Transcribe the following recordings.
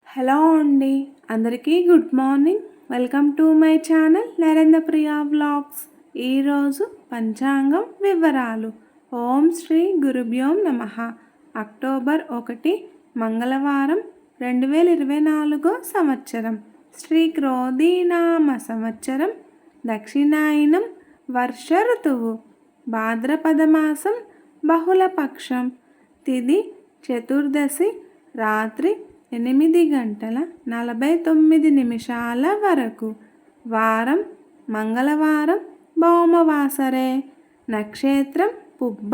Hello అండి, అందరికీ good morning. Welcome to my channel Narendra Priya vlogs. ఈరోజు పంచాంగం వివరాలు. ఓం శ్రీ గురుభ్యోం నమః. అక్టోబర్ 1 మంగళవారం 2024 సంవత్సరం. శ్రీ క్రోధీనామ సంవత్సరం. దక్షిణాయనం వర్ష ఋతువు. భాద్రపద మాసం బహుళపక్షం. తిథి చతుర్దశి రాత్రి 8:49 వరకు. వారం మంగళవారం భౌమవాసరే. నక్షత్రం పుబ్బ.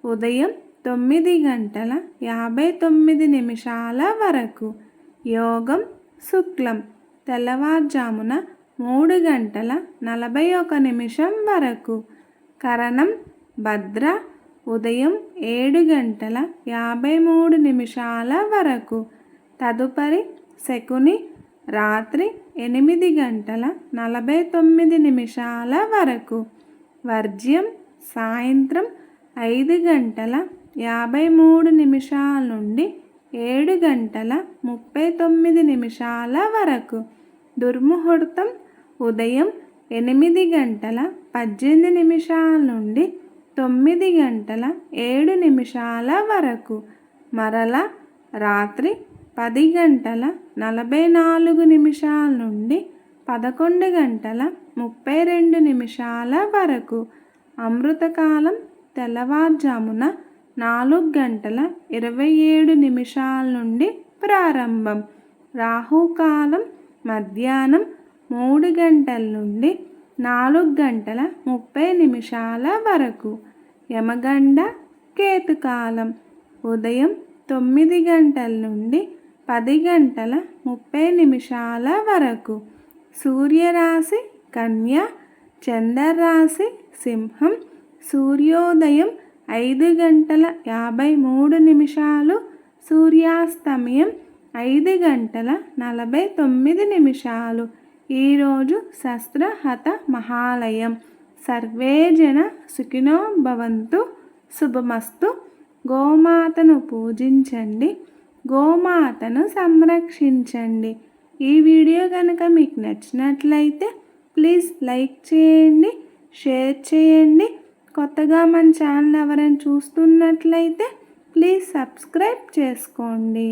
ఉదయం 9:59 వరకు. యోగం శుక్లం. తెల్లవారుజామున 3:41 వరకు. కరణం భద్ర. ఉదయం 7:53 వరకు. తదుపరి శకుని రాత్రి 8:49 వరకు. వర్జ్యం సాయంత్రం 5:53 నుండి 7:39 వరకు. దుర్ముహూర్తం ఉదయం 8:18 నుండి 9:07 వరకు. మరల రాత్రి 10:44 నుండి 11:32 వరకు. అమృతకాలం తెల్లవారుజామున 4:27 నుండి ప్రారంభం. రాహుకాలం మధ్యాహ్నం 3 గంటల నుండి 4:30 వరకు. యమగండ కేతుకాలం ఉదయం 9 గంటల నుండి 10:30 వరకు. సూర్యరాశి కన్య. చంద్రరాశి సింహం. సూర్యోదయం 5:53. సూర్యాస్తమయం 5:49. ఈరోజు శస్త్రహత మహాలయం. సర్వే జన సుఖినో భవంతు. శుభమస్తు. గోమాతను పూజించండి, గోమాతను సంరక్షించండి. ఈ వీడియో కనుక మీకు నచ్చినట్లయితే ప్లీజ్ లైక్ చేయండి, షేర్ చేయండి. కొత్తగా మన ఛానల్ ఎవరైనా చూస్తున్నట్లయితే ప్లీజ్ సబ్స్క్రైబ్ చేసుకోండి.